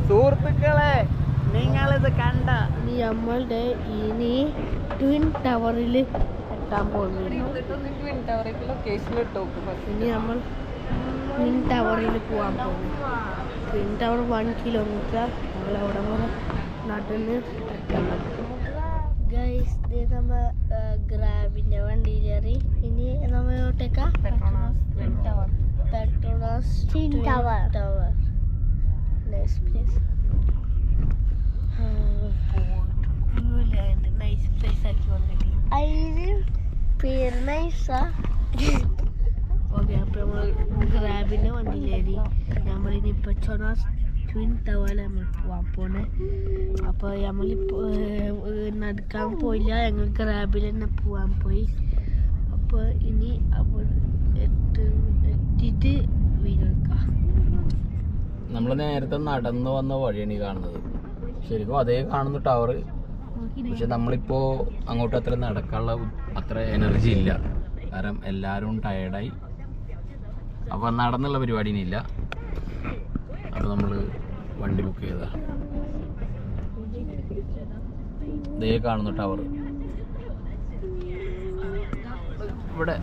സുഹൃത്തുക്കളെ നിങ്ങളിത് കണ്ട നമ്മളുടെ ഇനി ട്വിൻ ടവറിൽ എത്താൻ പോകുന്നു. ഇനി നമ്മൾ ട്വിൻ ടവറിൽ പോകാൻ പോകുന്നു. ട്വിൻ ടവർ 1 കിലോമീറ്റർ നമ്മൾ അവിടെ വരെ നടന്ന് എത്തണം. ഗൈസ് നമ്മൾ ഗ്രാബിൻ്റെ വണ്ടി കയറി. ഇനി നമ്മൾ എങ്ങോട്ടേക്കാ? Petronas twin tower. Nice place. Nice place ആക്കി വന്നിട്ട് അതിന് പേര് നൈസാ. ഓക്കെ, അപ്പോൾ നമ്മൾ ഗ്രാബിൻ്റെ വണ്ടിയിലേറി നമ്മളിനി പെട്രോണസ് ട്വിൻ ടവറിൽ നമ്മൾ പോകാൻ പോണേ. അപ്പോൾ നമ്മളിപ്പോൾ നടക്കാൻ പോയില്ല, ഞങ്ങൾ ഗ്രാബിൽ തന്നെ പോകാൻ പോയി. അപ്പോൾ ഇനി എത്തിയിട്ട് വീഡിയോ എടുക്കാം. നമ്മൾ നേരത്തെ നടന്നു വന്ന വഴിയാണ് ഈ കാണുന്നത്. ശരിക്കും അതേ കാണുന്ന ടവർ, പക്ഷെ നമ്മളിപ്പോൾ അങ്ങോട്ട് അത്ര നടക്കാനുള്ള അത്ര എനർജി ഇല്ല. കാരണം എല്ലാവരും ടയേർഡായി. അപ്പോൾ നടന്നുള്ള പരിപാടിനില്ല. അപ്പോൾ നമ്മൾ വണ്ടി ബുക്ക് ചെയ്താ. ഇതേ കാണുന്ന ടവർ. ഇവിടെ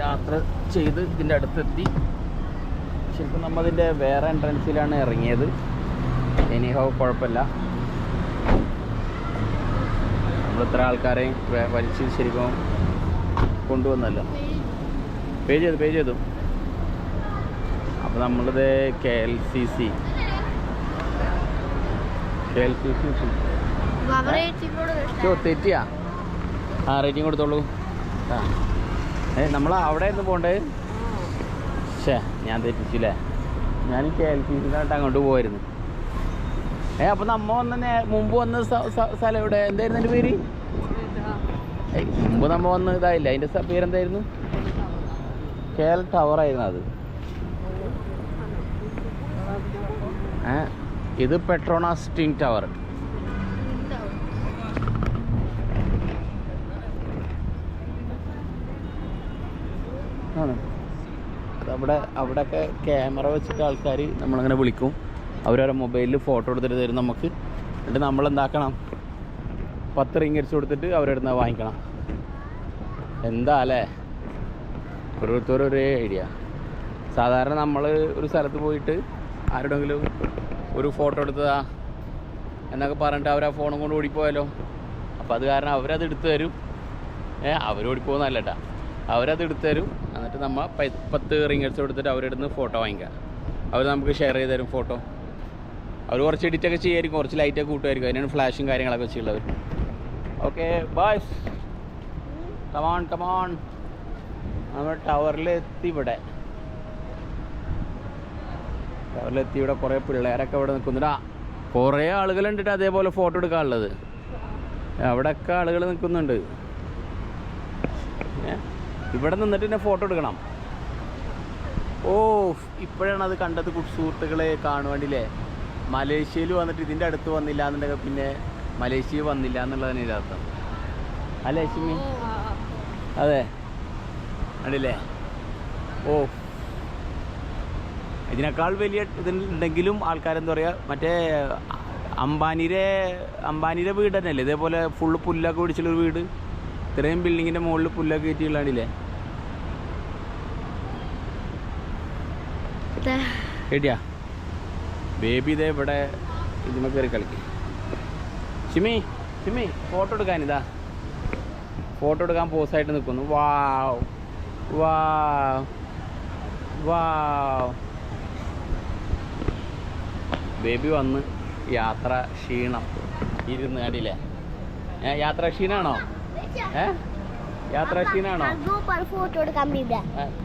യാത്ര ചെയ്ത് ഇതിൻ്റെ അടുത്തെത്തി. ശരിക്കും നമ്മതിൻ്റെ വേറെ എൻട്രൻസിലാണ് ഇറങ്ങിയത്. എനിഹോ കുഴപ്പമില്ല. നമ്മൾ ഇത്ര ആൾക്കാരെയും വലിച്ച് ശരിക്കും കൊണ്ടുവന്നല്ലോ. പേ ചെയ്തു. അപ്പോൾ നമ്മളിത് KLCC തെറ്റിയാ? റേറ്റിംഗ് കൊടുത്തോളൂ. നമ്മൾ അവിടെ ആയിരുന്നു പോകേണ്ടത്. ഞാൻ തെറ്റിച്ചില്ലേ? ഞാൻ KLCCയിലായിട്ട് അങ്ങോട്ട് പോയിരുന്നു. അപ്പോൾ നമ്മ മുമ്പ് വന്ന സ്ഥലം ഇവിടെ എന്തായിരുന്നു എൻ്റെ പേര്? മുമ്പ് നമ്മ വന്ന് ഇതായില്ല, അതിൻ്റെ പേരെന്തായിരുന്നു? KL ടവർ ആയിരുന്നു അത്. ഇത് പെട്രോണസ് ട്വിൻ ടവർ. അവിടെയൊക്കെ ക്യാമറ വെച്ചിട്ട് ആൾക്കാർ നമ്മളങ്ങനെ വിളിക്കും. അവരവരുടെ മൊബൈലിൽ ഫോട്ടോ എടുത്തിട്ട് തരും നമുക്ക്. എന്നിട്ട് നമ്മളെന്താക്കണം, 10 റിംഗ് അടിച്ച് കൊടുത്തിട്ട് അവരുടെ നിന്ന് വാങ്ങിക്കണം. എന്താ അല്ലേ, ഓരോരുത്തരും ഒരേ ഐഡിയ. സാധാരണ നമ്മൾ ഒരു സ്ഥലത്ത് പോയിട്ട് ആരുടെങ്കിലും ഒരു ഫോട്ടോ എടുത്തതാ എന്നൊക്കെ പറഞ്ഞിട്ട് അവർ ആ ഫോണും കൊണ്ട് ഓടിപ്പോയാലോ. അപ്പോൾ അത് കാരണം അവരത് എടുത്തു തരും. അവരോടിപ്പോകുന്നല്ല കേട്ടോ, അവരത് എടുത്തു തരും. എന്നിട്ട് നമ്മൾ 10 റിംഗ് അടിച്ച് കൊടുത്തിട്ട് അവരുടെ നിന്ന് ഫോട്ടോ വാങ്ങിക്കാം. അവർ നമുക്ക് ഷെയർ ചെയ്ത് തരും ഫോട്ടോ. അവർ കുറച്ച് എഡിറ്റൊക്കെ ചെയ്യുമായിരിക്കും, കുറച്ച് ലൈറ്റൊക്കെ കൂട്ടുമായിരിക്കും. അതിനാണ് ഫ്ലാഷും കാര്യങ്ങളൊക്കെ വെച്ചുള്ളവർ. Okay boys, come on. നമ്മൾ ടവറിലെത്തി. ഇവിടെ കുറേ പിള്ളേരൊക്കെ ഇവിടെ നിൽക്കുന്നുണ്ട്. കുറേ ആളുകളുണ്ടിട്ട് അതേപോലെ ഫോട്ടോ എടുക്കാനുള്ളത്. അവിടെയൊക്കെ ആളുകൾ നിൽക്കുന്നുണ്ട്. ഇവിടെ നിന്നിട്ട് തന്നെ ഫോട്ടോ എടുക്കണം. ഇപ്പോഴാണ് അത് കണ്ടത് സുഹൃത്തുക്കളെ. കാണുവാണ്ടില്ലേ, മലേഷ്യയിൽ വന്നിട്ട് ഇതിൻ്റെ അടുത്ത് വന്നില്ല എന്നുണ്ടെങ്കിൽ പിന്നെ മലേഷ്യയിൽ വന്നില്ല എന്നുള്ളതാണ് ഇതിൻ്റെ അർത്ഥം. അല്ലേ ലക്ഷ്മി? അതെ, കണ്ടില്ലേ? ഇതിനേക്കാൾ വലിയ ഇതുണ്ടെങ്കിലും ആൾക്കാരെന്താ പറയുക, മറ്റേ അംബാനിയുടെ വീട് തന്നെയല്ലേ ഇതേപോലെ ഫുള്ള് പുല്ലൊക്കെ പിടിച്ചുള്ളൊരു വീട്. ഇത്രയും ബിൽഡിങ്ങിൻ്റെ മുകളിൽ പുല്ലൊക്കെ കയറ്റിയുള്ളതാണില്ലേ? കേട്ടിയാ ബേബി? ഇതേ ഇവിടെ ഇതിമ കയറി കളിക്കും. ഷിമി ഫോട്ടോ എടുക്കാനിതാ, ഫോട്ടോ എടുക്കാൻ പോസായിട്ട് നിൽക്കുന്നു. വാവ്. ബേബി വന്ന് യാത്ര ക്ഷീണം ഇരുന്ന് കണ്ടില്ലേ? യാത്ര ക്ഷീണാണോ?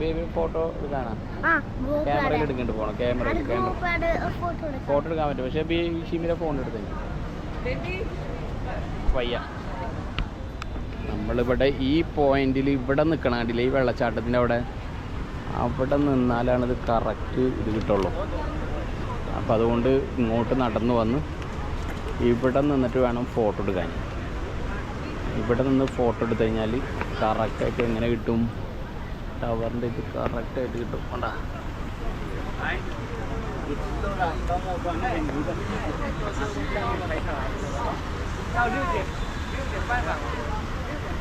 Baby photo എടുക്കാനാ? ക്യാമറയിൽ എടുക്കേണ്ടി പോകണം. ഫോട്ടോ എടുക്കാൻ പറ്റും, പക്ഷേ ഷിമിയുടെ ഫോൺ എടുത്ത് വയ്യ. നമ്മളിവിടെ ഈ പോയിന്റിൽ ഇവിടെ നിൽക്കണം. കണ്ടില്ലേ ഈ വെള്ളച്ചാട്ടത്തിൻ്റെ അവിടെ നിന്നാലാണിത് കറക്റ്റ് ഇത് കിട്ടുള്ളൂ. അപ്പം അതുകൊണ്ട് ഇങ്ങോട്ട് നടന്നു വന്ന് ഇവിടെ നിന്നിട്ട് വേണം ഫോട്ടോ എടുക്കാൻ. ഇവിടെ നിന്ന് ഫോട്ടോ എടുത്തു കഴിഞ്ഞാൽ കറക്റ്റായിട്ട് എങ്ങനെ കിട്ടും? ടവറിൻ്റെ ഇത് കറക്റ്റായിട്ട് കിട്ടും. കൊണ്ടാ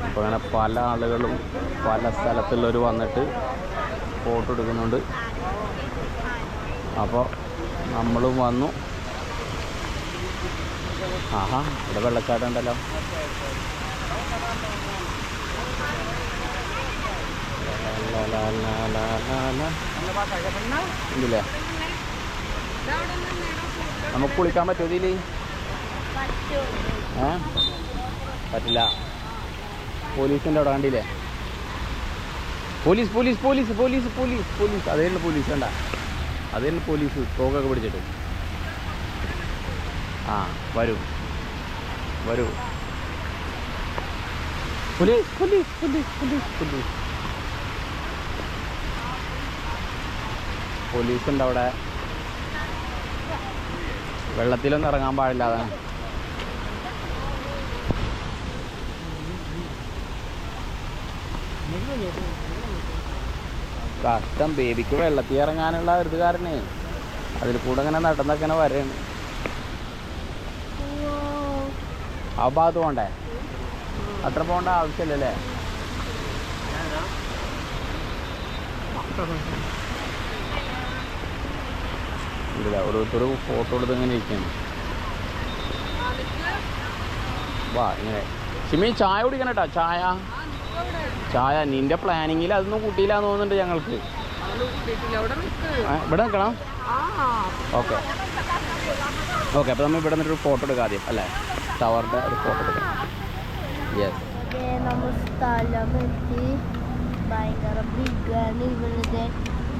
അപ്പോൾ അങ്ങനെ പല ആളുകളും പല സ്ഥലത്തുള്ളവർ വന്നിട്ട് ഫോട്ടോ എടുക്കുന്നുണ്ട്. അപ്പോൾ നമ്മളും വന്നു. ആഹാ, ഇവിടെ വെള്ളച്ചാട്ടം ഉണ്ടല്ലോ. ഇല്ലേ, നമുക്ക് കുളിക്കാൻ പറ്റുമോ ഇതിൽ? പറ്റില്ല. പോലീസിൻ്റെ അവിടെ കണ്ടില്ലേ? Police police police police police police അതേ പോലീസ് വേണ്ട, അതേ പോലീസ് തോക്കൊക്കെ പിടിച്ചിട്ട്. ആ വരൂ വരൂ. Police police police police police പോലീസുണ്ട് അവിടെ. വെള്ളത്തിലൊന്നും ഇറങ്ങാൻ പാടില്ല, അതാണ്. കഷ്ടം, ബേബിക്ക് വെള്ളത്തിൽ ഇറങ്ങാനുള്ള ഒരു കാരണേ അതിൽ കൂടെ അങ്ങനെ നടന്നങ്ങനെ വരെയാണ്. ആ ഭാഗത്ത് പോണ്ടേ? അത്ര പോകേണ്ട ആവശ്യമില്ലല്ലേ? ഇല്ല, ഓരോരുത്തർ ഫോട്ടോ എടുത്ത് ഇങ്ങനെ ഇരിക്കുന്നു. വാ ഇങ്ങനെ. സിമി ചായ കുടിക്കണം കേട്ടോ. ചായ ചായ നിന്റെ പ്ലാനിങ്ങിൽ അതൊന്നും കൂട്ടിയില്ലാന്ന് തോന്നുന്നുണ്ട് ഞങ്ങൾക്ക്. ഇവിടെ നിൽക്കണം. Okay okay. അപ്പോൾ നമ്മൾ ഇവിടെ നിന്നൊരു ഫോട്ടോ എടുക്കാം ആദ്യം അല്ലേ? ടവറിൻ്റെ ഒരു ഫോട്ടോ എടുക്കാം. യെസ്, നമ്മൾ സ്ഥലമെത്തി. ഭയങ്കര ബിഗാണ്. ഇവരുടെ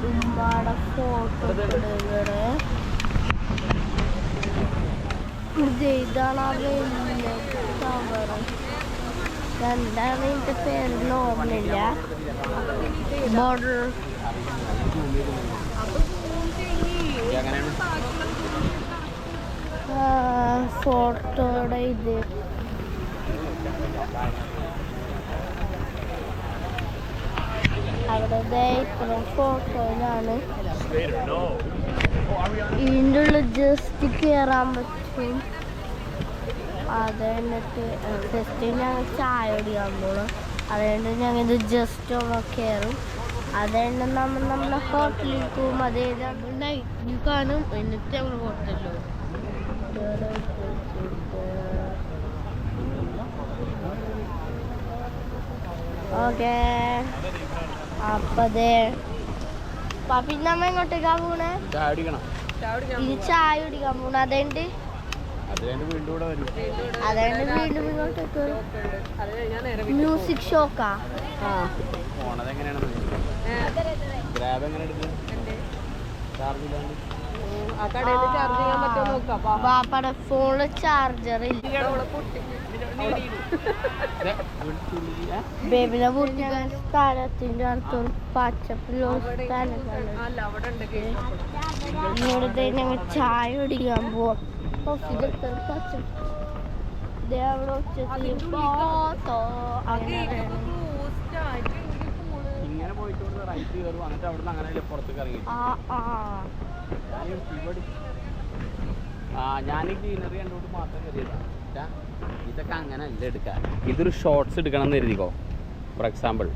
ഉമ്മാടെ ഫോട്ടോ എടുക്കണേ. ഇതാണ് ആ വലിയ ടവർ. എന്താണ് ഇതിൻ്റെ പേര് ഓർമ്മയില്ല. ബോർഡർ ഫോട്ടോയുടെ ഇത്. അവിടെ ഇത്രയും ഫോട്ടോയിലാണ്. ഇതിൻ്റെ ഉള്ളിൽ ജസ്റ്റ് കയറാൻ പറ്റും. അത് കഴിഞ്ഞിട്ട് ജസ്റ്റ് ഞങ്ങൾ ചായ കുടിക്കാൻ പോകണം. അതുകൊണ്ട് ഞങ്ങൾ ഇത് ജസ്റ്റ് ഒന്ന് കയറും. അത് കഴിഞ്ഞ് നമ്മളെ ഹോട്ടലിൽ പോകും. അതേ നൈറ്റ് കാണും. എന്നിട്ട് നമ്മൾ ഹോട്ടലിലോ ഓക്കെ. അപ്പതേ പാപ്പി നമ്മ എങ്ങോട്ടേക്കാ പോണേ? ഇനി ചായ കുടിക്കാൻ പോണ. അതുകൊണ്ട് വീണ്ടും ഇങ്ങോട്ടേക്ക് വരും. മ്യൂസിക് ഷോക്കാ. ബാപ്പയുടെ ഫോണില് ചാർജർ ഇല്ല. ബേബിനെ പൂർത്തിക്കാൻ സ്ഥലത്തിന്റെ അടുത്തൊരു പച്ചപ്പിലുള്ള സ്ഥലമാണ്. ഇങ്ങോട്ട് ഞങ്ങൾ ചായ കുടിക്കാൻ പോവാം. ഇങ്ങനെ പോയിട്ട് റൈറ്റ് കയറി വന്നിട്ട് അവിടെ നിന്ന് അങ്ങനെ പുറത്തേക്ക് ഇറങ്ങി. ഞാൻ ഈ ഗ്രീനറി കണ്ടുകൊണ്ട് മാത്രം കയറിയതാ. ഇതൊക്കെ അങ്ങനെ അല്ല എടുക്കാൻ. ഇതൊരു ഷോർട്സ് എടുക്കണം എന്ന് കരുതിക്കോ. ഫോർ എക്സാമ്പിൾ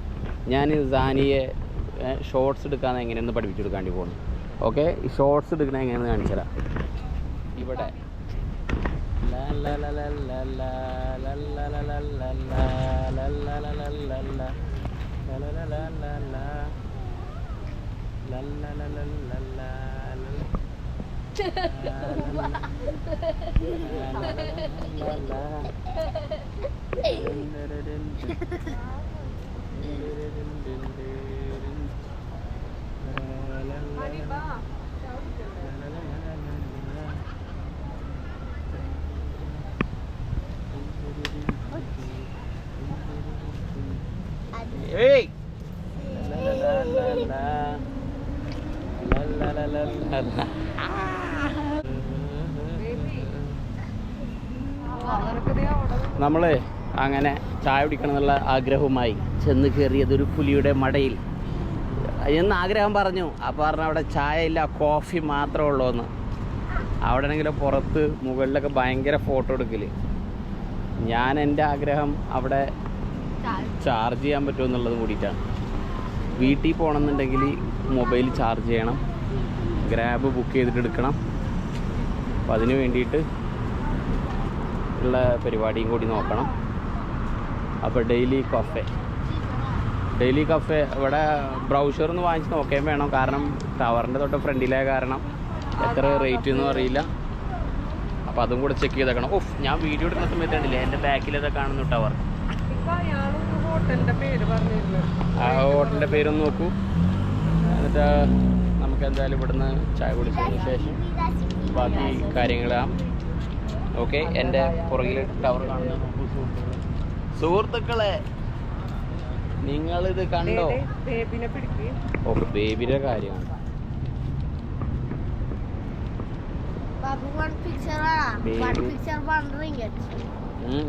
ഞാൻ സാനിയെ ഷോർട്സ് എടുക്കാന്ന് എങ്ങനെയൊന്ന് പഠിപ്പിച്ചു കൊടുക്കാണ്ടി പോകുന്നു. ഓക്കെ, ഈ ഷോർട്സ് എടുക്കണ എങ്ങനെയെന്ന് കാണിച്ചുതരാം. ഇവിടെ hey നമ്മൾ അങ്ങനെ ചായ കുടിക്കണം എന്നുള്ള ആഗ്രഹവുമായി ചെന്ന് കയറിയതൊരു പുലിയുടെ മടയിൽ എന്ന് ആഗ്രഹം പറഞ്ഞു. അപ്പോൾ പറഞ്ഞ അവിടെ ചായ ഇല്ല, കോഫി മാത്രമേ ഉള്ളൂ എന്ന്. അവിടെ ആണെങ്കിലും പുറത്ത് മുകളിലൊക്കെ ഭയങ്കര ഫോട്ടോ എടുക്കൽ. ഞാൻ എൻ്റെ ആഗ്രഹം അവിടെ ചാർജ് ചെയ്യാൻ പറ്റുമെന്നുള്ളത് കൂടിയിട്ടാണ്. വീട്ടിൽ പോകണമെന്നുണ്ടെങ്കിൽ മൊബൈൽ ചാർജ് ചെയ്യണം, ഗ്രാബ് ബുക്ക് ചെയ്തിട്ട് എടുക്കണം. അപ്പം അതിന് വേണ്ടിയിട്ട് ഉള്ള പരിപാടിയും കൂടി നോക്കണം. അപ്പോൾ ഡെയിലി കഫേ ഇവിടെ ബ്രൗഷർ ഒന്ന് വാങ്ങിച്ച് നോക്കുകയും വേണം. കാരണം ടവറിൻ്റെ തൊട്ട് ഫ്രണ്ടിലായ കാരണം എത്ര റേറ്റ് എന്നും അറിയില്ല. അപ്പോൾ അതും കൂടെ ചെക്ക് ചെയ്തേക്കണം. ഓഫ്, ഞാൻ വീഡിയോ എടുക്കുന്ന സമയത്ത് കണ്ടില്ലേ എൻ്റെ ബാക്കിലത് കാണുന്നു ടവർ. ആ ഹോട്ടലിൻ്റെ പേരൊന്ന് നോക്കൂ. എന്നിട്ട് നമുക്ക് എന്തായാലും ഇവിടുന്ന് ചായ കുടിച്ചതിന് ശേഷം ബാക്കി കാര്യങ്ങളാണ്. ഓക്കെ, എൻ്റെ പുറകിൽ ടവർ കാണുന്നത് നോക്കൂ സുഹൃത്തുക്കളെ. നിങ്ങളിത് കണ്ടോ? ഓക്കെ, ബേബിയുടെ കാര്യമാണ്.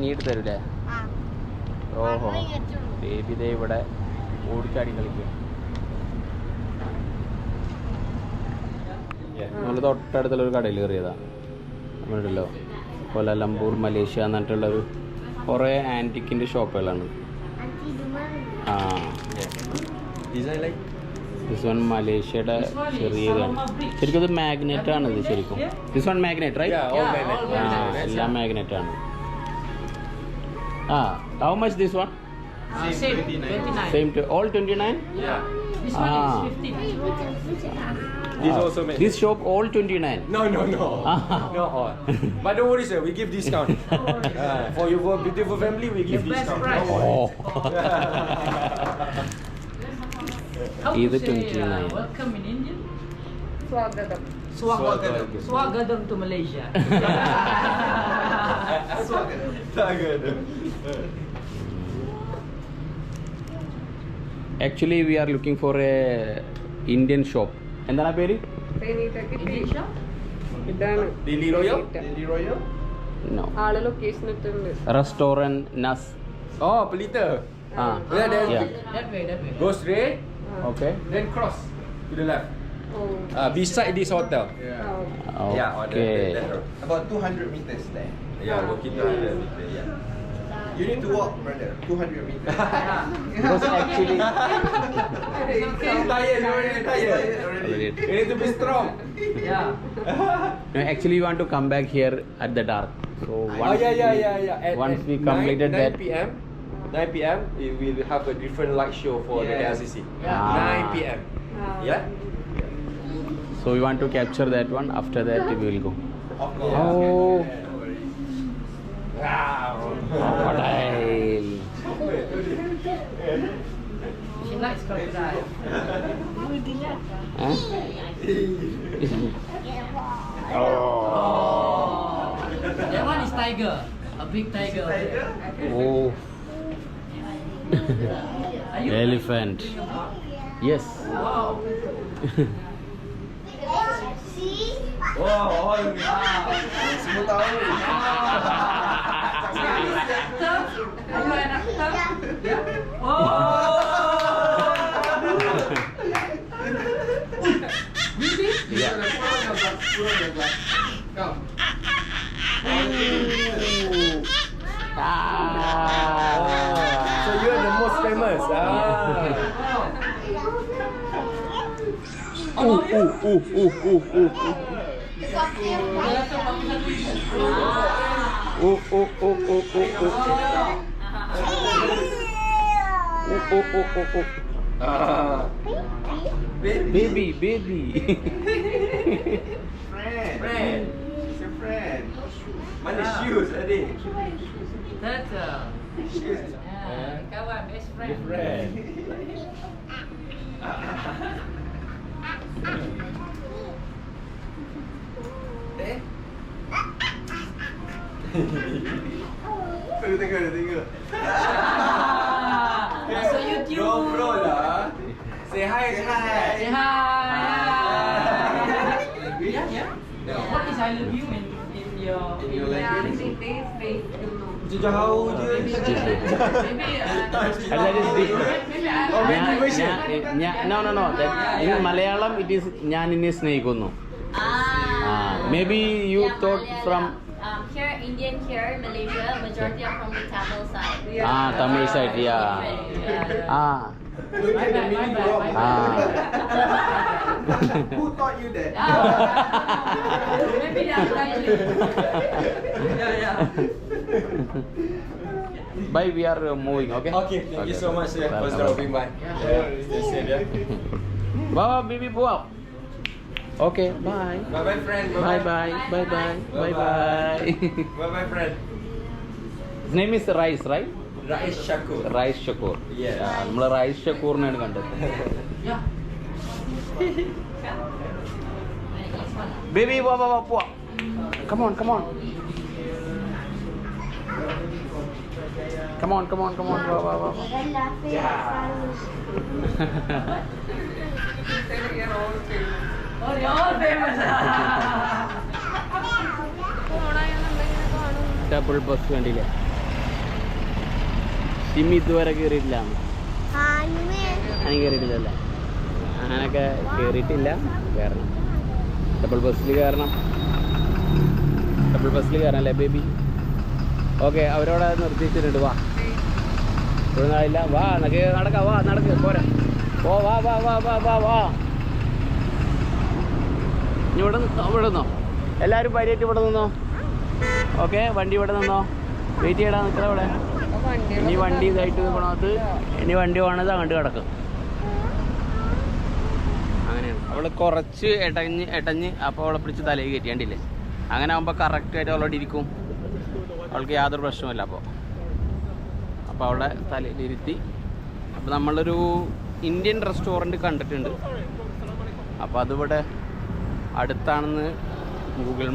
നീ എടുത്ത് തരൂലേ? ഓഹോ, ബേബി ദേ ഇവിടെ ഓടിച്ചാടി കളിക്കുക. നമ്മൾ തൊട്ടടുത്തുള്ളൊരു കടയിൽ കയറിയതാണ്. നമ്മളുണ്ടല്ലോ കൊലാലംപൂർ മലേഷ്യ എന്നിട്ടുള്ളൊരു കുറേ ആൻറ്റിക്കിൻ്റെ ഷോപ്പുകളാണ്. ആ, ദിസ് വൺ മലേഷ്യയുടെ ചെറിയതാണ്. ശരിക്കും ഇത് മാഗ്നറ്റ് ആണ്. ഇത് ശരിക്കും ദിസ് വൺ മാഗ്നറ്റ് റൈറ്റ്? ആ, എല്ലാം മാഗ്നറ്റ് ആണ്. ആ, how much this one? Same to all 29? Yeah. This one is 15. This also made. This shop all 29? No. Not all. But don't worry, sir. We give discount. For your beautiful family, we give The best discount. price. Oh. How Either to say 29. welcome in Indian? Swagadam. Swagadam to Malaysia. Swagadam. Actually, we are looking for a Indian shop. എന്താണ് പേര്? Indian shop? ഇതാണ് Daily Royal? Daily Royal? No. ആള് location ഇട്ടുണ്ട്. Restaurant Nas. Oh, Pelita. Ah. Yeah. That way. Go straight, Okay. then cross to the left. Beside this hotel. Yeah, on the Okay. that road. About 200 meters there. Yeah, walking 200 meters. Yeah. You need to walk, brother. 200 meters. Because actually, Tired, you already tired. Already. You need to be strong. Yeah. no, actually, we want to come back here at the dark. So once Yeah. once we completed 9 that, p.m. 9 p.m. We will have a different light show for the KLCC. Yeah. 9 p.m. Yeah. so we want to capture that one. After that, we will go. Of course. Oh, Wow. crocodile. She likes crocodile. Huh? Oh. That one is tiger. A big tiger. Oh, Are you elephant. Yes. Wow. Wow. Semua tahu. Are you an actor? Yeah. Oh. Yeah. So you are the most famous. Baby. Friend. She's your friend. Mana shoes adik? That's Shoes. kawan, best friend. Friend. Tengok. Masuk YouTube. Bro lah. Say hi. Say hi. Yeah. What is I love you in your language? Jauh je. Maybe And that is different. maybe I No. That in Malayalam it is ഞാൻ നിന്നെ സ്നേഹിക്കുന്നു. Maybe you thought from Here, Indian here, Malaysia, majority are from the Tamil side. Tamil side, yeah. Look at the mini vlog. Who taught you that? Maybe they are country. Yeah. Bye, we are moving, okay? Okay, thank you so much for Bye, bye. dropping by. Stay safe, yeah. Bye, baby, go out. Okay, bye. Bye bye, friend. Bye, bye, bye, bye, bye, bye. Bye bye, friend. His name is Rais, right? Rais Shakur. Rais Shakur. Yes. നമ്മൾ റൈസ് ഷക്കൂറിനാണ് കണ്ടത്. Baby വാ പോവാ. Come on. Come on. വാ. Oh, they all famous. Double bus കണ്ടില്ലേ? Jimmy ഇതുവരെ കയറിയിട്ടില്ല. ഞാൻ കയറിയിട്ടില്ലല്ലേ? ഞാനൊക്കെ കയറിയിട്ടില്ല. കയറണം. ഡബിൾ ബസ്സിൽ കയറണം അല്ലേ ബേബി? ഓക്കെ, അവരവിടെ നിർത്തിയിട്ടുണ്ട്. വാ, ഇപ്പോഴും ആയില്ല. വാ, നടക്ക് പോരാ. വാ. ഇനി ഇവിടെ നിന്നോ? എല്ലാവരും പരിയായിട്ട് ഇവിടെ നിന്നോ? ഓക്കെ, വണ്ടി ഇവിടെ നിന്നോ? വെയിറ്റ് ചെയ്യടാ, നിൽക്കണ ഇവിടെ. ഇനി വണ്ടി ഇതായിട്ട് നിൽക്കണത്. ഇനി വണ്ടി പോകണത് അങ്ങോട്ട് കിടക്കും. അങ്ങനെയാണ്. അവൾ കുറച്ച് എട്ടഞ്ഞ് അപ്പോൾ അവളെ പിടിച്ച് തലയിൽ കയറ്റിയാണ്ടില്ലേ? അങ്ങനെ ആകുമ്പോൾ കറക്റ്റായിട്ട് അവളോട് ഇരിക്കും. അവൾക്ക് യാതൊരു പ്രശ്നമില്ല. അപ്പോൾ അവളെ തലയിലിരുത്തി. അപ്പോൾ നമ്മളൊരു ഇന്ത്യൻ റെസ്റ്റോറൻറ്റ് കണ്ടിട്ടുണ്ട്. അപ്പോൾ അതിവിടെ അടുത്താണെന്ന് ഗൂഗിൾ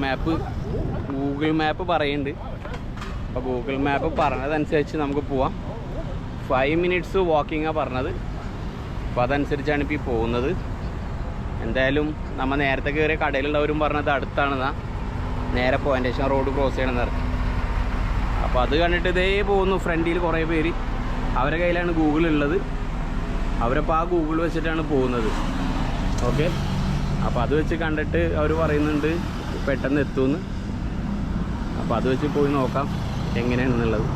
മാപ്പ് പറയുന്നുണ്ട്. അപ്പോൾ ഗൂഗിൾ മാപ്പ് പറഞ്ഞതനുസരിച്ച് നമുക്ക് പോവാം. 5 minutes വാക്കിങ്ങാണ് പറഞ്ഞത്. അപ്പോൾ അതനുസരിച്ചാണ് ഇപ്പോൾ ഈ പോകുന്നത്. എന്തായാലും നമ്മൾ നേരത്തെ കയറിയ കടയിലുള്ളവരും പറഞ്ഞത് അടുത്താണെന്നാ. നേരെ പോയിൻ്റ് ശേഷം റോഡ് ക്രോസ് ചെയ്യണമെന്ന് പറഞ്ഞു. അപ്പോൾ അത് കണ്ടിട്ട് ഇതേ പോകുന്നു. ഫ്രണ്ടിൽ കുറേ പേര്, അവരുടെ കയ്യിലാണ് ഗൂഗിൾ ഉള്ളത്. അവരപ്പോൾ ആ ഗൂഗിൾ വെച്ചിട്ടാണ് പോകുന്നത്. ഓക്കെ, അപ്പോൾ അത് വെച്ച് കണ്ടിട്ട് അവർ പറയുന്നുണ്ട് പെട്ടെന്ന് എത്തുമെന്ന്. അപ്പോൾ അത് വെച്ച് പോയി നോക്കാം എങ്ങനെയാണെന്നുള്ളത്.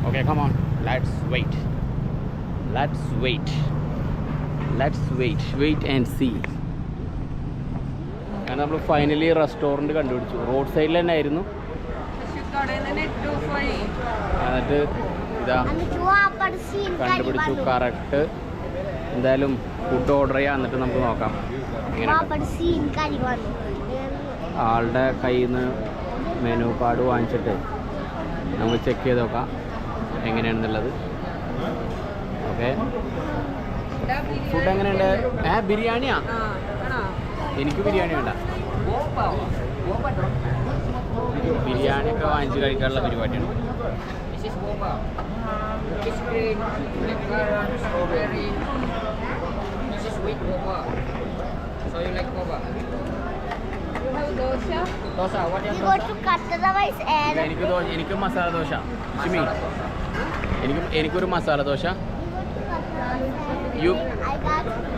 Okay, come on, let's wait and see. കാരണം നമ്മൾ ഫൈനലി റെസ്റ്റോറൻറ്റ് കണ്ടുപിടിച്ചു. റോഡ് സൈഡിൽ തന്നെ ആയിരുന്നു. എന്നിട്ട് ഇതാ കണ്ടുപിടിച്ചു കറക്റ്റ്. എന്തായാലും ഫുഡ് ഓർഡർ ചെയ്യാം, എന്നിട്ട് നമുക്ക് നോക്കാം എങ്ങനെയാണ്. ആളുടെ കയ്യിൽ നിന്ന് മെനു കാർഡ് വാങ്ങിച്ചിട്ട് നമുക്ക് ചെക്ക് ചെയ്ത് നോക്കാം എങ്ങനെയാണെന്നുള്ളത്. ഓക്കെ, ഫുഡ് എങ്ങനെയുണ്ട്? ബിരിയാണിയാ? എനിക്ക് ബിരിയാണി വേണ്ട. ബിരിയാണിയൊക്കെ വാങ്ങിച്ച് കഴിക്കാനുള്ള പരിപാടിയാണ്. എനിക്ക് മസാല ദോശ. ഷിമി, എനിക്കൊരു masala dosa.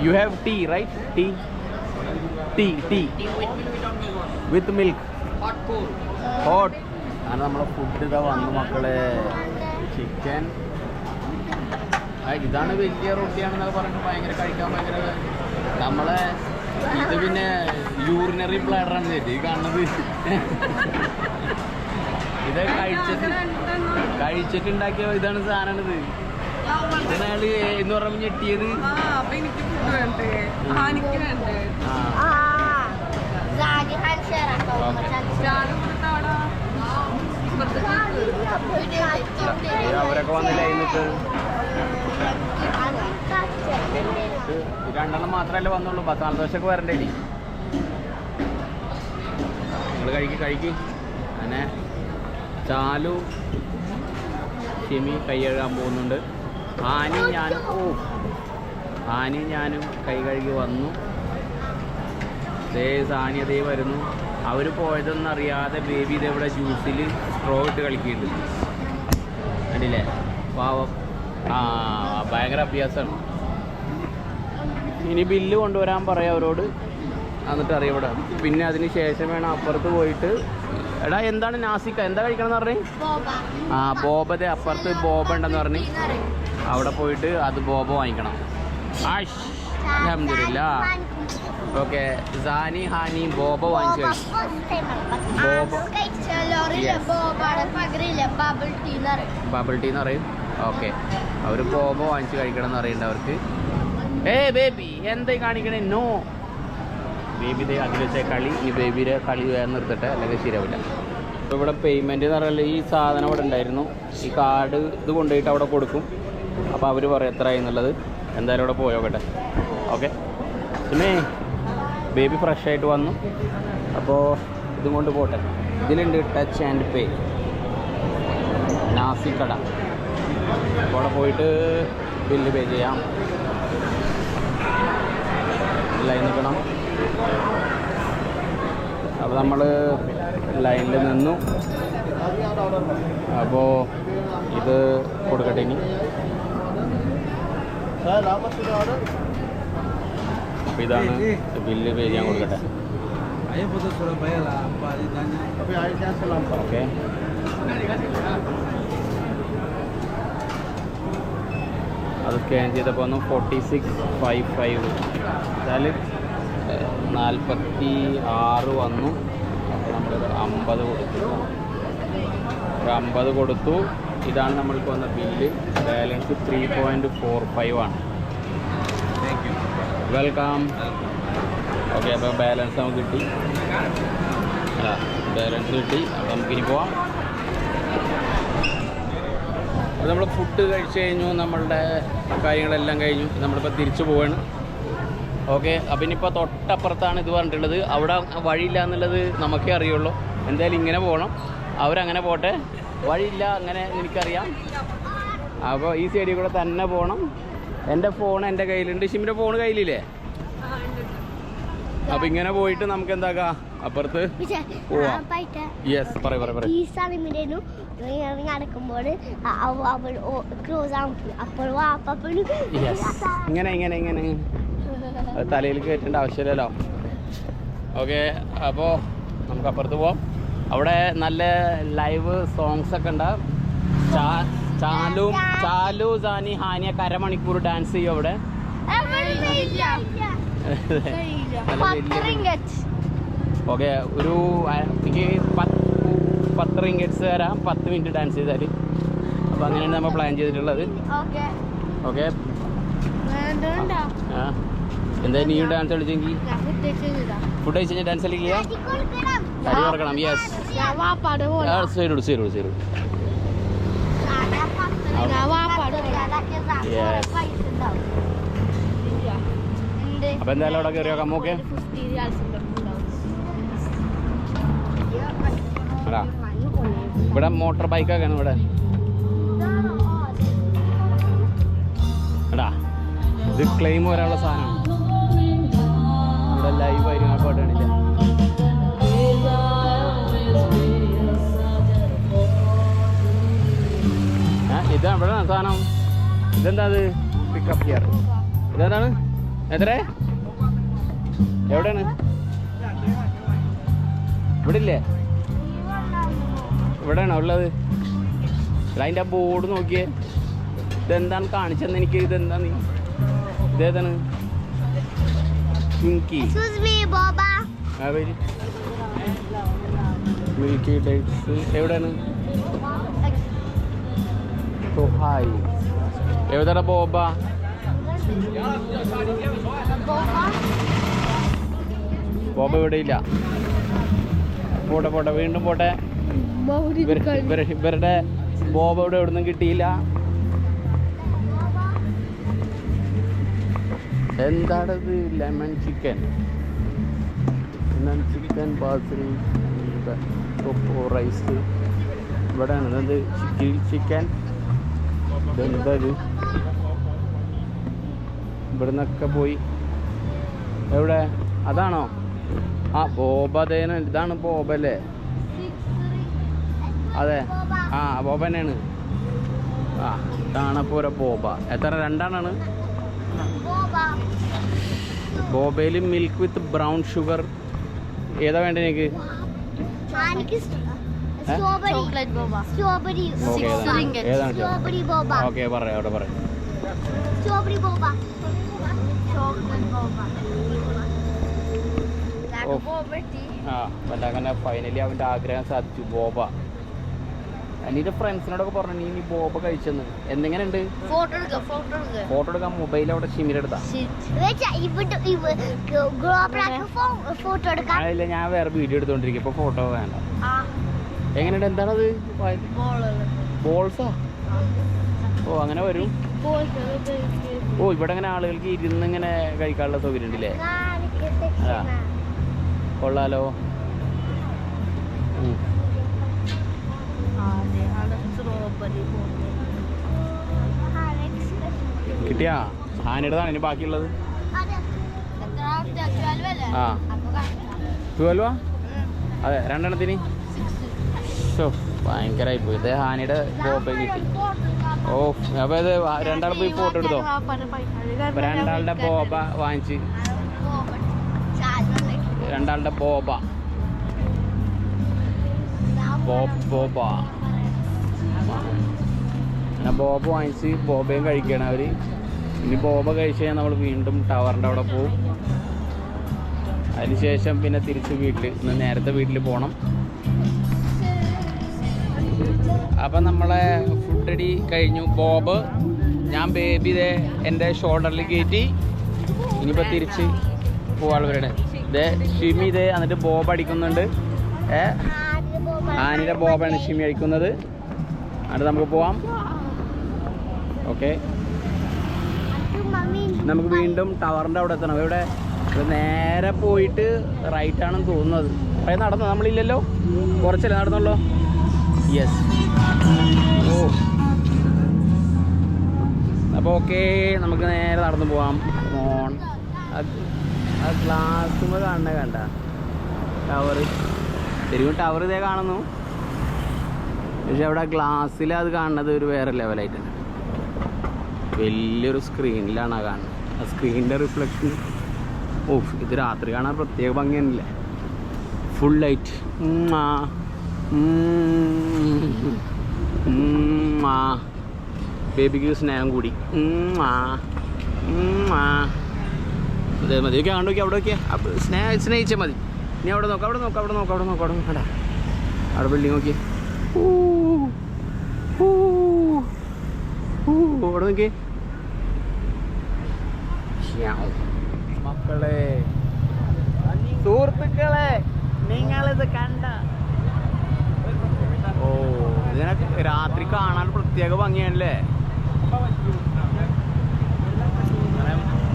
You have tea, right? Tea with milk. Hot. അങ്ങനെ നമ്മളെ ഫുഡ് ഇതാ വന്നു മക്കളെ. ചിക്കൻ. ഇതാണ് വലിയ റൊട്ടിയാണെന്നൊക്കെ പറഞ്ഞിട്ട് കഴിക്കാൻ ഭയങ്കര നമ്മളെ. ഇത് പിന്നെ യൂറിനറി ബ്ലാഡറാണ് ഈ കാണുന്നത്. ഇത് കഴിച്ചിട്ടുണ്ടാക്കിയ ഇതാണ് സാധനമാണിത്. ഇതിനാള് എന്ന് പറയുമ്പോൾ ഞെട്ടിയത്. അവരൊക്കെ വന്നില്ല എന്നിട്ട്. രണ്ടെണ്ണം മാത്രമല്ലേ വന്നുള്ളൂ. മസാല ദോശയൊക്കെ വരണ്ടേ? നിങ്ങൾ കഴിക്ക്. അങ്ങനെ ചാലു ഷിമി കൈ കഴുകാൻ പോകുന്നുണ്ട്. ആനയും ഞാനും കൈ കഴുകി വന്നു. സാനി അതേ വരുന്നു. അവർ പോയതൊന്നും അറിയാതെ ബേബി ഇതെവിടെ ജ്യൂസിൽ സ്ട്രോ ഇട്ട് കളിക്കുന്നുണ്ട്. കണ്ടില്ലേ പാവം. ഭയങ്കര അഭ്യാസമാണ്. ഇനി ബില്ല് കൊണ്ടുവരാൻ പറയാം അവരോട്. എന്നിട്ട് അറിയാം ഇവിടെ. പിന്നെ അതിന് ശേഷം വേണം അപ്പുറത്ത് പോയിട്ട്. എടാ എന്താണ് നാസിക്ക, എന്താ കഴിക്കണം എന്ന് പറഞ്ഞേ? ആ ബോബതെ അപ്പുറത്ത് ബോബ ഉണ്ടെന്ന് പറഞ്ഞ് അവിടെ പോയിട്ട് അത് ബോബ വാങ്ങിക്കണം. ആഷ് അൽഹംദുലില്ലാ. ഓക്കെ സാനി ഹാനി ബോബ വാങ്ങിച്ചു കഴിച്ചു. ബബിൾ ടീ എന്ന് പറയും. ഓക്കെ അവർ ബോബ വാങ്ങിച്ച് കഴിക്കണം എന്ന് അറിയണ്ട അവർക്ക്. ബേബി എന്തായി കാണിക്കണേ? നോ ബേബി ദേ അതിൽ വെച്ച കളി. ഇനി ബേബിയുടെ കളി വേറെ നിർത്തട്ടെ, അല്ലെങ്കിൽ ശരിയാവില്ല. ഇപ്പോൾ ഇവിടെ പേയ്മെൻറ്റ് എന്ന് പറഞ്ഞാൽ ഈ സാധനം ഇവിടെ ഉണ്ടായിരുന്നു. ഈ കാർഡ് ഇത് കൊണ്ടുപോയിട്ട് അവിടെ കൊടുക്കും. അപ്പോൾ അവർ പറയും എത്രയായി എന്നുള്ളത്. എന്തായാലും ഇവിടെ പോയോക്കട്ടെ. ഓക്കെ പിന്നെ ബേബി ഫ്രഷ് ആയിട്ട് വന്നു. അപ്പോൾ ഇതും കൊണ്ട് പോട്ടെ. ഇതിലുണ്ട് ടച്ച് ആൻഡ് പേ നാസിക്കട. അപ്പോൾ അവിടെ പോയിട്ട് ബില്ല് പേ ചെയ്യാം. ലൈൻ നിൽക്കണം. അപ്പോൾ നമ്മൾ ലൈനിൽ നിന്നു. അപ്പോൾ ഇത് കൊടുക്കട്ടെ. ഇനി അപ്പോൾ ഇതാണ് ബില്ല് പേ ചെയ്യാൻ കൊടുക്കട്ടെ. ഓക്കെ അത് സ്കാൻ ചെയ്തപ്പോൾ ഒന്ന് 4655 എന്നാൽ 46 വന്നു. അപ്പോൾ നമ്മളൊരു 50 കൊടുത്തു. ഒരു 50 കൊടുത്തു. ഇതാണ് നമ്മൾക്ക് വന്ന ബില്ല്. ബാലൻസ് 3.45 ആണ്. വെൽക്കം. ഓക്കെ അപ്പോൾ ബാലൻസ് നമുക്ക് കിട്ടി. ബാലൻസ് കിട്ടി. അപ്പോൾ നമുക്കിനി പോവാം. അപ്പോൾ നമ്മൾ ഫുഡ് കഴിച്ച് കഴിഞ്ഞു. നമ്മളുടെ കാര്യങ്ങളെല്ലാം കഴിഞ്ഞു. നമ്മളിപ്പോൾ തിരിച്ചു പോവാണ്. ഓക്കെ അപ്പോൾ ഇനിയിപ്പോൾ തൊട്ടപ്പുറത്താണ് ഇത് പറഞ്ഞിട്ടുള്ളത്. അവിടെ വഴിയില്ല എന്നുള്ളത് നമുക്കേ അറിയുള്ളൂ. എന്തായാലും ഇങ്ങനെ പോകണം. അവരങ്ങനെ പോട്ടെ. വഴിയില്ല അങ്ങനെ എനിക്കറിയാം. അപ്പോൾ ഈ സൈഡിൽ കൂടെ തന്നെ പോകണം. എൻ്റെ ഫോൺ എൻ്റെ കയ്യിലുണ്ട്. ഷിമിൻ്റെ ഫോൺ കയ്യിലില്ലേ? അപ്പോൾ ഇങ്ങനെ പോയിട്ട് നമുക്ക് എന്താക്കാം അപ്പുറത്ത് പോവാം. യെസ് പറ ഈ സ്ഥലമിരുന്നു നടക്കുമ്പോൾ ഇങ്ങനെ ഇങ്ങനെ ഇങ്ങനെ അത് തലയിൽ കയറ്റേണ്ട ആവശ്യമില്ലല്ലോ. ഓക്കെ അപ്പോൾ നമുക്ക് അപ്പുറത്ത് പോവാം. അവിടെ നല്ല ലൈവ് സോങ്സ് ഒക്കെ ഉണ്ടാവും. ചാലു സാനി ഹാനിയൊക്കെ അരമണിക്കൂർ ഡാൻസ് ചെയ്യും അവിടെ. ഓക്കെ ഒരു എനിക്ക് 10 റിംഗറ്റ്സ് തരാം 10 മിനിറ്റ് ഡാൻസ് ചെയ്താൽ. അപ്പോൾ അങ്ങനെയാണ് നമ്മൾ പ്ലാൻ ചെയ്തിട്ടുള്ളത്. ഓക്കെ ആ എന്താ നീയും ഡാൻസ് കളിച്ചെങ്കിൽ ഫുഡ് കഴിച്ച് കഴിഞ്ഞാൽ ഡാൻസ് കളിക്കുക. അരി കൊടുക്കണം. യെസ് ശരി ശരി ശരി. അപ്പോൾ എന്തായാലും അവിടെ കയറി നോക്കാം. ഓക്കെ അടാ ഇവിടെ മോട്ടോർ ബൈക്കൊക്കെയാണ് ഇവിടെ. എടാ ഇത് ക്ലെയിം വരാനുള്ള സാധനമാണ്. ഇവിടെ ലൈവ് ആയിരുന്നു ആ പാട്ടാണില്ല. ഇതാ ഇവിടെ സാധനം. ഇതെന്താ അത്? പിക്കപ്പ് ചെയ്യാറ് ഇതെന്താണ്? എത്ര എവിടെയാണ്? ഇവിടെ ഇല്ലേ? ഇവിടെയാണോ ഉള്ളത്? അതിൻ്റെ ബോർഡ് നോക്കിയേ. ഇതെന്താണ് കാണിച്ചെന്ന് എനിക്ക്. ഇതെന്താ നീ ഇതേതാണ്? മിൽക്കി മിൽക്കി ഡേറ്റ്സ് എവിടെയാണ്? ഹായ് എവിടെയാണ് ബോബ? ബോബ ഇവിടെ ഇല്ല. പോട്ടെ പോട്ടെ വീണ്ടും പോട്ടെ. ഇവരുടെ ബോബ ഇവിടെ എവിടെ നിന്നും കിട്ടിയില്ല. എന്താണത്? ലെമൺ ചിക്കൻ ബാസിൽ റൈസ് ഇവിടെയാണ്. ഇതെന്ത് ചിക്കൻ? ഇതെന്തത്? ഇവിടുന്നൊക്കെ പോയി എവിടെ? അതാണോ? ആ ബോബതേന. ഇതാണ് ബോബല്ലേ? അതെ ആ ബോബ തന്നെയാണ്. ആ ഇതാണ് അപ്പോൾ ഒരു ബോബ. എത്ര? 2 ആണാണ്. ബോബയിൽ മിൽക്ക് വിത്ത് ബ്രൗൺ ഷുഗർ. ഏതാ വേണ്ടത് എനിക്ക്? ചോക്ലേറ്റ് ബോബ. സ്ട്രോബെറി. ഓക്കെ, ഏതാണ്? സ്ട്രോബെറി ബോബ. ഓക്കെ, പറയാം, അവിടെ പറയാം. സ്ട്രോബെറി ബോബ. ചോക്ലേറ്റ് ബോബ. ഓ. ആ വല്ലാങ്ങനെ ഫൈനലി അവൻ്റെ ആഗ്രഹം സാധിച്ചു. ബോബ. എൻ്റെ ഫ്രണ്ട്സിനോടൊക്കെ പറഞ്ഞു നീ ബോബ കഴിച്ചെന്ന്. എന്തെങ്ങനെയുണ്ട്? ഫോട്ടോ എടുക്കാൻ മൊബൈൽ അവിടെ ഷിമിരെടുത്താ. ഇല്ല, ഞാൻ വേറെ വീഡിയോ എടുത്തോണ്ടിരിക്കും. ഇപ്പൊ ഫോട്ടോ വേണ്ട. എങ്ങനെയുണ്ട്? എന്താണത്? ബോൾസാ? ഓ, അങ്ങനെ വരും. ഓ, ഇവിടെ അങ്ങനെ ആളുകൾക്ക് ഇരുന്ന് ഇങ്ങനെ കഴിക്കാനുള്ള സൗകര്യം ഉണ്ടല്ലേ? ആ, കൊള്ളാലോ. കിട്ടിയാ? ഹാനിയുടേതാണ് ഇനി ബാക്കിയുള്ളത്. ആ, 12 അതെ, 2 എണ്ണത്തിന്. ഭയങ്കരമായി പോയി. ഇത് ഹാനിയുടെ ബോബ കിട്ടി. ഓ, അപ്പൊ ഇത് രണ്ടാൾ പോയി ഫോട്ടോ എടുത്തോ. രണ്ടാളുടെ ബോബ വാങ്ങിച്ച്. രണ്ടാളുടെ ബോബ ബോബ അങ്ങനെ ബോബ വാങ്ങിച്ച് ബോബയും കഴിക്കണം അവർ. ഇനി ബോബ കഴിച്ച് കഴിഞ്ഞാൽ നമ്മൾ വീണ്ടും ടവറിൻ്റെ അവിടെ പോവും. അതിനുശേഷം പിന്നെ തിരിച്ച് വീട്ടിൽ, ഇന്ന് നേരത്തെ വീട്ടിൽ പോകണം. അപ്പം നമ്മളെ ഫുഡ് അടി കഴിഞ്ഞു. ബോബ് ഞാൻ ബേബി ഇതേ എൻ്റെ ഷോൾഡറിൽ കയറ്റി. ഇനിയിപ്പോൾ തിരിച്ച് പോവാളുവരുടെ ഇതേ ഷിമി ഇതേ എന്നിട്ട് ബോബ് അടിക്കുന്നുണ്ട്. ആനിയുടെ ബോബാണ് ഷിമി അടിക്കുന്നത്. എന്നിട്ട് നമുക്ക് പോവാം. ഓക്കെ, നമുക്ക് വീണ്ടും ടവറിൻ്റെ അവിടെ എത്തണം. ഇവിടെ നേരെ പോയിട്ട് റൈറ്റാണെന്ന് തോന്നുന്നത്. കുറേ നടന്നു, നമ്മളില്ലല്ലോ, കുറച്ചല്ലേ നടന്നുള്ളൂ. യെസ്. ഓ, അപ്പോൾ ഓക്കെ, നമുക്ക് നേരെ നടന്നു പോവാം. ഓൺ ആ ഗ്ലാസ്സുമ്പോൾ കാണണ കണ്ട ടവർ. ശരിക്കും ടവർ ഇതേ കാണുന്നു, പക്ഷെ അവിടെ ഗ്ലാസ്സിൽ അത് കാണുന്നത് ഒരു വേറെ ലെവലായിട്ട് വലിയൊരു സ്ക്രീനിലാണ് ആ കാണുന്നത്. ആ സ്ക്രീനിൻ്റെ റിഫ്ലക്ഷൻ. ഓ, ഇത് രാത്രി കാണാൻ പ്രത്യേക ഭംഗിയാണല്ലേ. Full light. ബേബിക്ക് സ്നേഹം കൂടി. അതെ മതി. ഓക്കെ, കണ്ടു നോക്കി, അവിടെ നോക്കിയാൽ സ്നേഹിച്ചാൽ മതി. ഇനി അവിടെ നോക്കാം, അവിടെ നോക്കാം, അവിടെ നോക്കാം, അവിടെ നോക്കാം, അവിടെ നോക്കടാ. അവിടെ ബിൽഡിങ് നോക്കി. അവിടെ നോക്കി. മക്കളെ, സുഹൃത്തുക്കളെ, നിങ്ങളിത് കണ്ട. ഓ, ഇതിനൊക്കെ രാത്രി കാണാൻ പ്രത്യേക ഭംഗിയാണല്ലേ.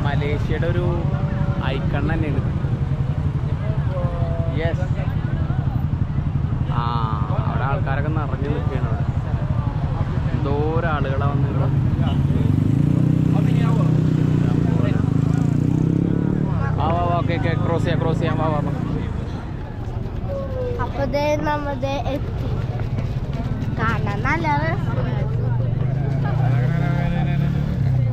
മലേഷ്യയുടെ ഒരു ഐക്കൺ തന്നെയാണ്. യെസ്. ആ, അവിടെ ആൾക്കാരൊക്കെ നിറഞ്ഞു നിൽക്കുകയാണ്. അവിടെ എന്തോരം ആളുകളാണ് വന്നിട്ടുള്ളത്. ഓക്കെ, ക്രോസ് ചെയ്യാം. വാ. അപ്പൊ നമ്മടെ എത്തി. കാണാൻ നല്ല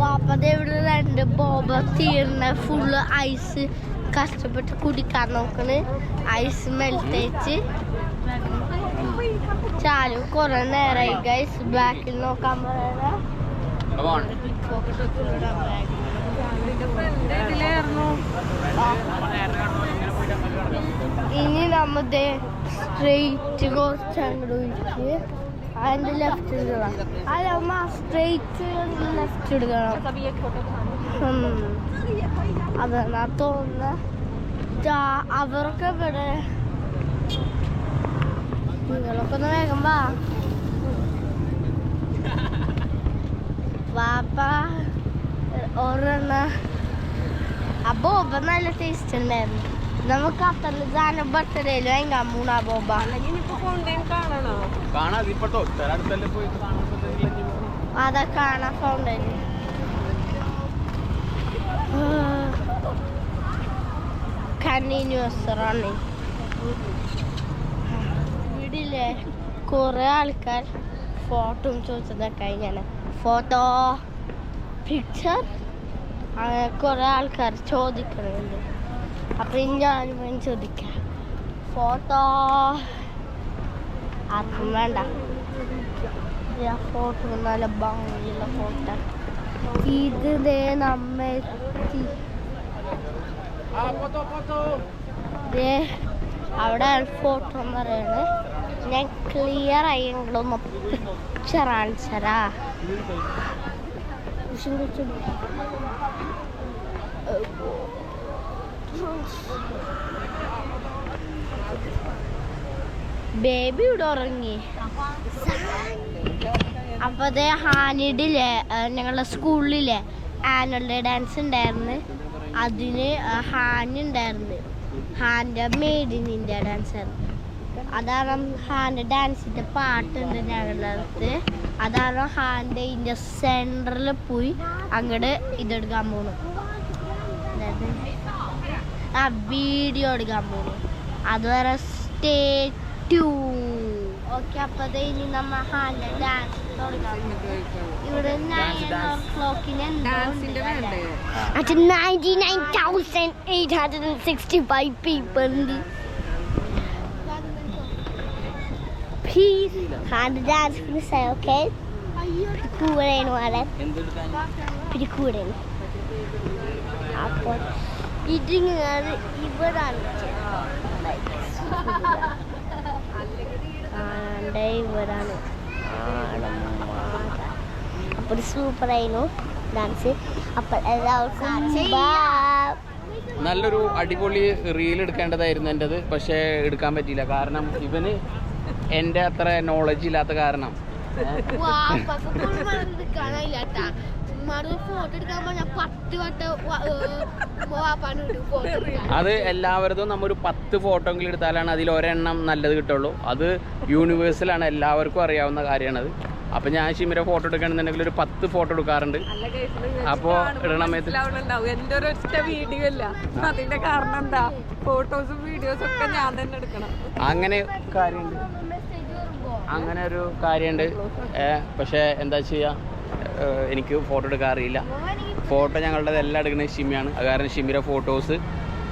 വാപ്പത ഇവിടെ 2 ബോബ തീർന്ന ഫുള്ള് ഐസ് കഷ്ടപ്പെട്ട് കുടിക്കാൻ നോക്കണ്. ഐസ് മെൽറ്റ് വെച്ച് ചാലും കുറെ നേരമായി ഗൈസ്. ബാക്കിൽ നോക്കാൻ പറയണ. ഇനി നമ്മുടെ സ്ട്രെയിറ്റ് കുറച്ചങ്ങോട്ട് ഒഴിച്ച് അതിന്റെ ലെഫ്റ്റ് എടുക്കണം. അല്ല, സ്ട്രെയിറ്റ് ലെഫ്റ്റ് എടുക്കണം. അതാണ് തോന്നുന്നത്. അവരൊക്കെ ഇവിടെ. നിങ്ങളൊക്കെ ഒന്ന് വേഗം വാപ്പ ഒരെണ്ണ. ആ ബോബ നല്ല ടേസ്റ്റ് ഉണ്ടായിരുന്നു. നമുക്ക് അത്തന്നെ ജാന ബർത്ത്ഡേയിൽ വാങ്ങാൻ മൂന്നാ ബോബ. അതാ കാണാൻ ഫൗണ്ടൈൻ. Continuous running. വീടില്ലേ കുറെ ആൾക്കാർ ഫോട്ടോ ചോദിച്ചതൊക്കെ ഇങ്ങനെ. ഫോട്ടോ, പിക്ചർ, അങ്ങനെ കുറെ ആൾക്കാർ ചോദിക്കണുണ്ട്. അപ്പൊ ഞാനും ചോദിക്കാം. ഫോട്ടോ ആർക്കും വേണ്ട. ഫോട്ടോ നല്ല ഭംഗിയുള്ള ഫോട്ടോ. ഇത് നമ്മ എത്തി. അവിടെ ഫോട്ടോ എന്ന് പറയുന്നത് ഞാൻ ക്ലിയർ ആയെങ്കിലൊന്ന് പിക്ചർ കാണിച്ചരാ. ബേബി ഇവിടെ ഉറങ്ങി. അപ്പൊ അതേ ഹാനിഡിലെ ഞങ്ങളുടെ സ്കൂളിലെ ആനുവൽ ഡേ ഡാൻസ് ഉണ്ടായിരുന്നു. അതിന് ഹാനി ഉണ്ടായിരുന്നു. ഹാൻ്റെ മെയ്ഡ് ഇൻ ഇന്ത്യ ഡാൻസ് ആയിരുന്നു. അതാണ് ഹാൻ്റെ ഡാൻസിൻ്റെ പാട്ടുണ്ട് ഞങ്ങളുടെ അടുത്ത്. അതാണ് ഹാൻ്റെ ഇന്ത്യ സെൻറ്ററിൽ പോയി അങ്ങോട്ട് ഇതെടുക്കാൻ പോണു. അതായത് ആ വീഡിയോ എടുക്കാൻ പോണു. അതുവരെ സ്റ്റേ ട്യൂൺ. ഓക്കെ, അപ്പോൾ ഇനി നമ്മൾ ഹാൻ്റെ ഡാൻസ് തുടങ്ങാം. ഇവിടെ 9 o'clock 99,865 people. Please, ഹാൻ്റെ ഡാൻസ് ഫിനിഷ്. ഓക്കെ, പിടിക്കൂടേനു ആളെ പിടിക്കൂടേനു. അപ്പോൾ ഇതിങ്ങനെ ഇവിടാണ് ഇവരാണ്. അപ്പോൾ സൂപ്പറായിരുന്നു ഡാൻസ്. അപ്പോൾ എല്ലാവർക്കും നല്ലൊരു അടിപൊളി റീൽ എടുക്കേണ്ടതായിരുന്നു എൻ്റെത്. പക്ഷേ എടുക്കാൻ പറ്റിയില്ല. കാരണം ഇവന് എൻ്റെ അത്ര നോളജ് ഇല്ലാത്ത കാരണം. അത് എല്ലാവരും നമ്മൊരു 10 ഫോട്ടോ എങ്കിലും എടുത്താലാണ് അതിൽ ഒരെണ്ണം നല്ലത് കിട്ടുള്ളൂ. അത് യൂണിവേഴ്സലാണ്, എല്ലാവർക്കും അറിയാവുന്ന കാര്യമാണത്. അപ്പം ഞാൻ ഷിമിര ഫോട്ടോ എടുക്കുകയാണെന്നുണ്ടെങ്കിൽ ഒരു 10 ഫോട്ടോ എടുക്കാറുണ്ട്. അപ്പോൾ ഇടണമേത്ത് എൻ്റെ ഒരൊറ്റ വീഡിയോ ഇല്ല. അതിന്റെ കാരണം എന്താ, ഫോട്ടോസും വീഡിയോസും ഒക്കെ ഞാൻ തന്നെ എടുക്കണം. അങ്ങനെ കാര്യമുണ്ട്, അങ്ങനെ ഒരു കാര്യമുണ്ട്. പക്ഷേ എന്താ ചെയ്യുക, എനിക്ക് ഫോട്ടോ എടുക്കാൻ അറിയില്ല. ഫോട്ടോ ഞങ്ങളുടെ എല്ലാം എടുക്കുന്നത് ഷിമിയാണ്. അത് കാരണം ഷിമിയുടെ ഫോട്ടോസ്,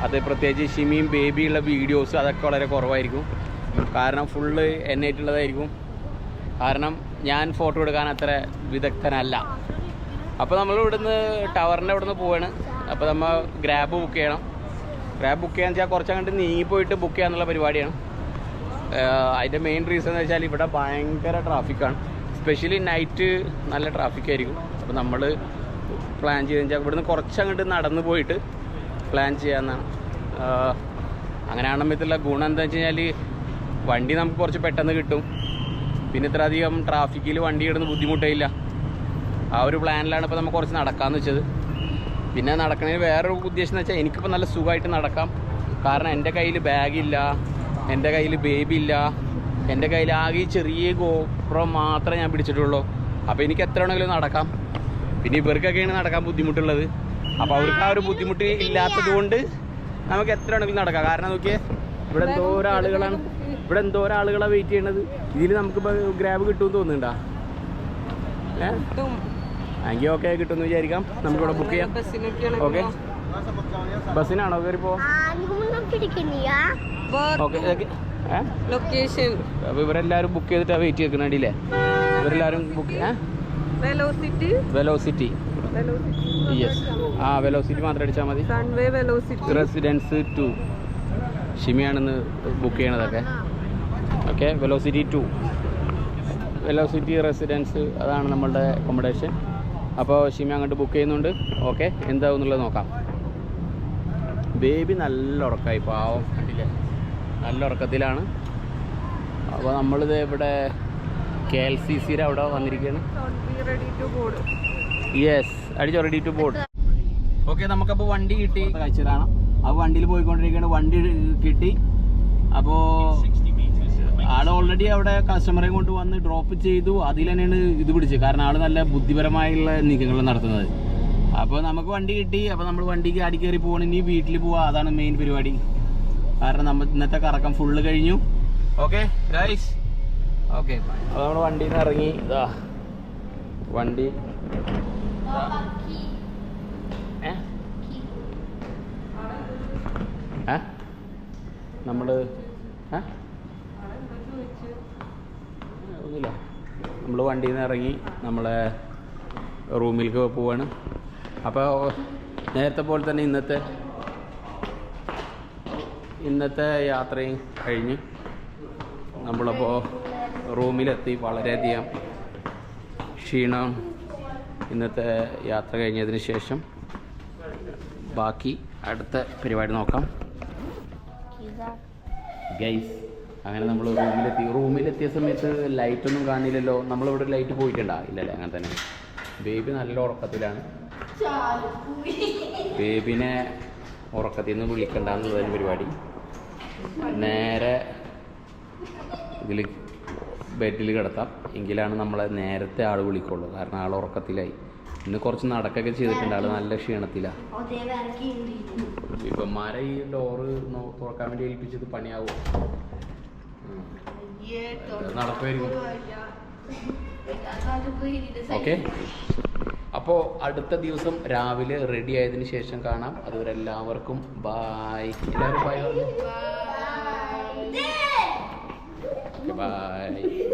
അത് പ്രത്യേകിച്ച് ഷിമിയും ബേബിയുള്ള വീഡിയോസ് അതൊക്കെ വളരെ കുറവായിരിക്കും. കാരണം ഫുള്ള് എന്നായിട്ടുള്ളതായിരിക്കും. കാരണം ഞാൻ ഫോട്ടോ എടുക്കാൻ അത്ര വിദഗ്ധനല്ല. അപ്പോൾ നമ്മൾ ഇവിടുന്ന് ടവറിൻ്റെ ഇവിടുന്ന് പോവാണ്. അപ്പോൾ നമ്മൾ ഗ്രാബ് ബുക്ക് ചെയ്യണം. ഗ്രാബ് ബുക്ക് ചെയ്യാന്ന് വെച്ചാൽ കുറച്ചങ്ങോട്ട് നീങ്ങിപ്പോയിട്ട് ബുക്ക് ചെയ്യാന്നുള്ള പരിപാടിയാണ്. അതിൻ്റെ മെയിൻ റീസൺ എന്ന് വെച്ചാൽ ഇവിടെ ഭയങ്കര ട്രാഫിക്കാണ്. സ്പെഷ്യലി നൈറ്റ് നല്ല ട്രാഫിക്കായിരിക്കും. അപ്പോൾ നമ്മൾ പ്ലാൻ ചെയ്തെന്ന് വെച്ചാൽ ഇവിടുന്ന് കുറച്ചങ്ങോട്ട് നടന്നു പോയിട്ട് പ്ലാൻ ചെയ്യാമെന്നാണ്. അങ്ങനെയാണെന്നുള്ള ഗുണം എന്താണെന്ന് വെച്ച് കഴിഞ്ഞാൽ വണ്ടി നമുക്ക് കുറച്ച് പെട്ടെന്ന് കിട്ടും. പിന്നെ ഇത്ര അധികം ട്രാഫിക്കിൽ വണ്ടി ഇടുന്ന ബുദ്ധിമുട്ടില്ല. ആ ഒരു പ്ലാനിലാണ് ഇപ്പോൾ നമ്മൾ കുറച്ച് നടക്കാമെന്ന് വെച്ചത്. പിന്നെ നടക്കണതിന് വേറൊരു ഉദ്ദേശം എന്ന് വെച്ചാൽ എനിക്കിപ്പോൾ നല്ല സുഖമായിട്ട് നടക്കാം. കാരണം എൻ്റെ കയ്യിൽ ബാഗില്ല, എൻ്റെ കയ്യിൽ ബേബി ഇല്ല, എൻ്റെ കയ്യിൽ ആകെ ചെറിയ ഗോപ്രോ മാത്രമേ ഞാൻ പിടിച്ചിട്ടുള്ളൂ. അപ്പോൾ എനിക്ക് എത്ര വേണമെങ്കിലും നടക്കാം. പിന്നെ ഇവർക്കൊക്കെയാണ് നടക്കാൻ ബുദ്ധിമുട്ടുള്ളത്. അപ്പോൾ അവർക്ക് ആ ഒരു ബുദ്ധിമുട്ട് ഇല്ലാത്തത് കൊണ്ട് നമുക്ക് എത്ര വേണമെങ്കിലും നടക്കാം. കാരണം നോക്കിയേ, ഇവിടെ എന്തോരം ആളുകളാണ്, ഇവിടെ എന്തോരം ആളുകളാണ് വെയിറ്റ് ചെയ്യണത്. ഇതിൽ നമുക്ക് ഗ്രാബ് കിട്ടുമെന്ന് തോന്നുന്നുണ്ടോ? എങ്കിൽ ഓക്കെ, കിട്ടുമെന്ന് വിചാരിക്കാം. നമുക്കിവിടെ ബുക്ക് ചെയ്യാം. ഓക്കെ, ബസ്സിനാണോ കയറിപ്പോ? ഓക്കെ, ലൊക്കേഷൻ അപ്പോൾ ഇവരെല്ലാവരും ബുക്ക് ചെയ്തിട്ടാണ് വെയിറ്റ് ചെയ്തിരിക്കണേ. ഇവരെല്ലാവരും ബുക്ക് വെലോസിറ്റി യെസ്, ആ വെലോസിറ്റി മാത്രം അടിച്ചാൽ മതി. റെസിഡൻസ് 2 ഷിമിയാണെന്ന് ബുക്ക് ചെയ്യണതൊക്കെ. ഓക്കെ, വെലോസിറ്റി 2, വെലോസിറ്റി റെസിഡൻസ്, അതാണ് നമ്മളുടെ അക്കോമഡേഷൻ. അപ്പോൾ ഷിമി അങ്ങോട്ട് ബുക്ക് ചെയ്യുന്നുണ്ട്. ഓക്കെ, എന്താവുന്നുള്ളത് നോക്കാം. ബേബി നല്ല ഉറക്കമായി, പാവം, കണ്ടില്ലേ, നല്ല ഉറക്കത്തിലാണ്. അപ്പോൾ നമ്മളിത് ഇവിടെ KLCCയുടെ അവിടെ വന്നിരിക്കുകയാണ്. യെസ്, അടിച്ചോ, റെഡി ടു ബോർഡ്. ഓക്കെ, നമുക്കപ്പോൾ വണ്ടി കിട്ടി. കഴിച്ചതാണ്. ആ വണ്ടിയിൽ പോയിക്കൊണ്ടിരിക്കുകയാണ്. വണ്ടി കിട്ടി. അപ്പോൾ ആൾ ഓൾറെഡി അവിടെ കസ്റ്റമറെ കൊണ്ട് വന്ന് ഡ്രോപ്പ് ചെയ്തു. അതിൽ തന്നെയാണ് ഇത് പിടിച്ചത്. കാരണം ആൾ നല്ല ബുദ്ധിപരമായുള്ള നീക്കങ്ങൾ നടത്തുന്നത്. അപ്പോൾ നമുക്ക് വണ്ടി കിട്ടി. അപ്പോൾ നമ്മൾ വണ്ടിക്ക് ആടി കയറി പോകണം. ഇനി വീട്ടിൽ പോവാം, അതാണ് മെയിൻ പരിപാടി. കാരണം നമ്മൾ ഇന്നത്തെ കറക്കം ഫുള്ള് കഴിഞ്ഞു. Okay guys, okay. അപ്പോൾ നമ്മൾ വണ്ടിയിൽ നിന്ന് ഇറങ്ങി. ഇതാ വണ്ടി, നമ്മൾ ഒന്നുമില്ല, നമ്മൾ വണ്ടിയിൽ നിന്ന് ഇറങ്ങി നമ്മളെ റൂമിലേക്ക് പോവാണ്. അപ്പോൾ നേരത്തെ പോലെ തന്നെ ഇന്നത്തെ യാത്രയും കഴിഞ്ഞ് നമ്മളപ്പോൾ റൂമിലെത്തി. വളരെയധികം ക്ഷീണം. ഇന്നത്തെ യാത്ര കഴിഞ്ഞതിന് ശേഷം ബാക്കി അടുത്ത പരിപാടി നോക്കാം. ഗൈസ്, അങ്ങനെ നമ്മൾ റൂമിലെത്തിയ സമയത്ത് ലൈറ്റൊന്നും കാണില്ലല്ലോ. നമ്മളിവിടെ ലൈറ്റ് പോയിട്ടുണ്ടോ? ഇല്ലല്ലേ, അങ്ങനെ തന്നെ. ബേബി നല്ല ഉറക്കത്തിലാണ്. ബേബിനെ ഉറക്കത്തിൽ നിന്ന് വിളിക്കണ്ടെന്നുള്ളതിന് പരിപാടി. നേരെ ഇതിൽ ബെഡിൽ കിടത്താം, എങ്കിലാണ് നമ്മളെ നേരത്തെ ആൾ വിളിക്കുള്ളൂ. കാരണം ആൾ ഉറക്കത്തിലായി. ഇന്ന് കുറച്ച് നടക്കൊക്കെ ചെയ്തിട്ടുണ്ട്. ആൾ നല്ല ക്ഷീണത്തിലാണ്. ഇപ്പന്മാരെ ഈ ഡോറ് തുറക്കാൻ വേണ്ടി ഏൽപ്പിച്ചത് പണിയാവും. നടക്കുമായിരിക്കും. ഓക്കെ, അപ്പോൾ അടുത്ത ദിവസം രാവിലെ റെഡി ആയതിനു ശേഷം കാണാം. അതുവരെ എല്ലാവർക്കും ബായ്. എല്ലാവരും ബായ് പറഞ്ഞു. ബായ്.